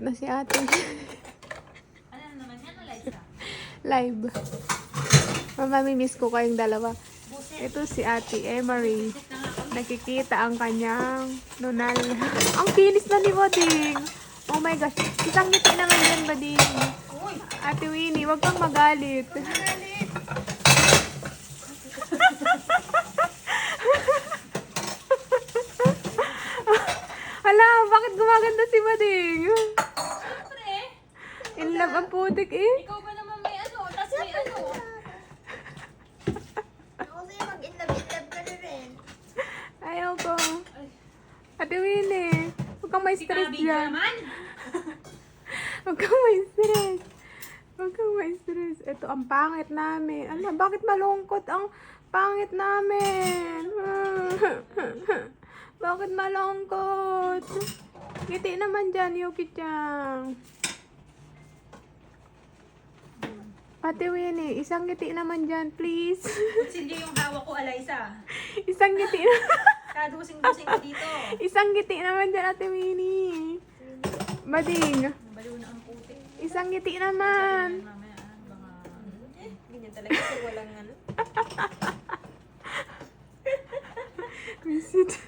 Pangit na si ate. Ano na naman yan, Eliza? Live. Mamamimiss ko kayong dalawa. Ito si ate Emery. Nakikita ang kanyang nunal. Ang kinis na ni Bading. Oh my gosh. Isang ngiti naman yan, Bading. Uy! Ate Winnie, wag kang magalit. Hala, bakit gumaganda si Bading? Siyempre! In love ang putik eh. Ikaw ba naman may ano? Tapos may ano? Ako sa'yo mag-inlove ka na rin. Ayaw ko. Ate Winnie, huwag kang may Si stress Kabi dyan. naman! Huwag kang may stress. Huwag kang may stress. Ito, ang pangit namin. Ano, bakit malungkot ang pangit namin? Bakit malungkot? Ngiti naman dyan, Yuki-chan. Ate Winnie, isang ngiti naman dyan, please. Hindi yung hawak ko, Eliza. Isang ngiti na. Kadusing-dusing ko dito. Isang ngiti naman dyan, Ate Winnie. Bading. Baliw na ang putik. Isang ngiti naman. Mamaya, baka... Ganyan talaga kung walang ano. Visit.